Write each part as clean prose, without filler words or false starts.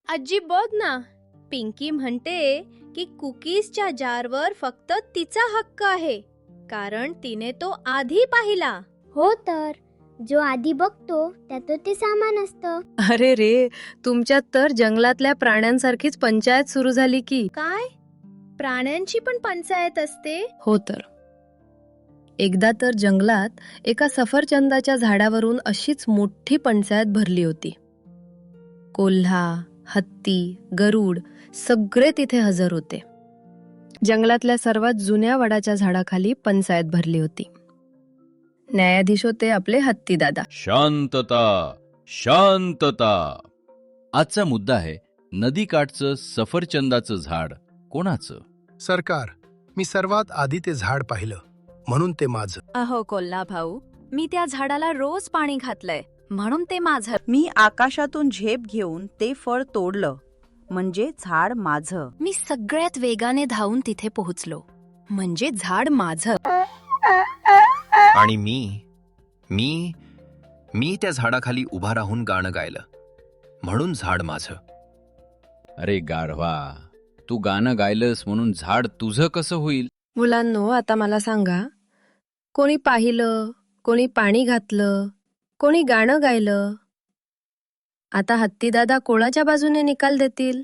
आजी बघ ना, पिंकी म्हणते की कुकीजच्या जारवर फक्त तिचा हक्क आहे, कारण तिने तो आधी पाहिला. हो तर जो आधी बघतो त्यात ते सामान असतं. अरे रे, तुमच्यात तर जंगलातल्या प्राण्यांसारखीच पंचायत सुरू झाली की. काय? प्राण्यांची पण पंचायत असते? हो तर. एकदा तर जंगलात एका सफरचंदाच्या झाडावरून अशीच मोठी पंचायत भरली होती. कोल्हा, हत्ती, गरुड सगळे तिथे हजर होते. जंगलातल्या सर्वात जुन्या वडाच्या झाडाखाली पंचायत भरली होती. न्यायाधीश होते आपले हत्तीदादा. शांतता, शांतता. आजचा मुद्दा आहे नदीकाठचं सफरचंदाचं झाड कोणाचं? सरकार, मी सर्वात आधी ते झाड पाहिलं म्हणून ते माझं. अहो कोल्हा भाऊ, मी त्या झाडाला रोज पाणी घातलंय म्हणून ते माझं. मी आकाशातून झेप घेऊन ते फळ तोडलं म्हणजे झाड माझं. मी सगळ्यात वेगाने धावून तिथे पोहोचलो म्हणजे झाड माझं. आणि मी त्या झाडाखाली उभा राहून गाणं गायलं म्हणून झाड माझं. अरे गाढवा, तू गाणं गायलंस म्हणून झाड तुझं कसं होईल? मुलांनो, आता मला सांगा, कोणी पाहिलं, कोणी पाणी घातलं, कोणी गाणं गायलं? आता हत्तीदादा कोणाच्या बाजूने निकाल देतील?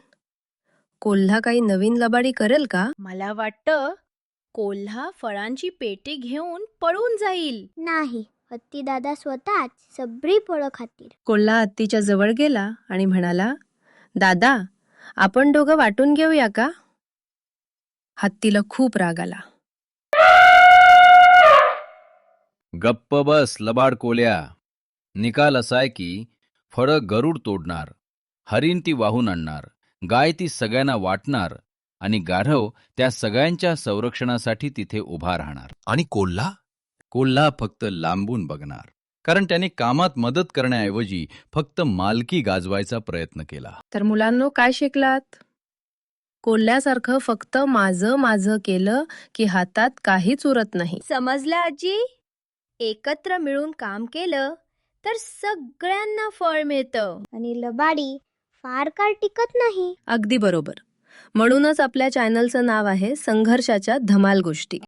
कोल्हा काही नवीन लबाडी करेल का? मला वाटतं कोल्हा फळांची पेटी घेऊन पळून जाईल. नाही, हत्ती दादा स्वतःच सगळी फळं खातील. कोल्हा हत्तीच्या जवळ गेला आणि म्हणाला, दादा, आपण दोघं वाटून घेऊया का? हत्तीला खूप राग आला. गप्प बस लबाड कोल्या. निकाल असाय की फळं गरुड तोडणार, हरिण ती वाहून आणणार, गाय ती सगळ्यांना वाटणार आणि गाढव त्या सगळ्यांच्या संरक्षणासाठी तिथे उभा राहणार. आणि कोल्हा? कोल्हा फक्त लांबून बघणार, कारण त्याने कामात मदत करण्याऐवजी फक्त मालकी गाजवायचा प्रयत्न केला. तर मुलांनो, काय शिकलात? कोल्ह्यासारखं फक्त माझं माझं केलं की हातात काहीच उरत नाही. समजलं आजी? एकत्र मिळून काम केलं तर सगळ्यांना फळ मिळतं. आणि लबाडी फार काळ टिकत नाही. अगदी बरोबर. म्हणूनच आपल्या चॅनलचं नाव आहे संघर्षाच्या धमाल गोष्टी.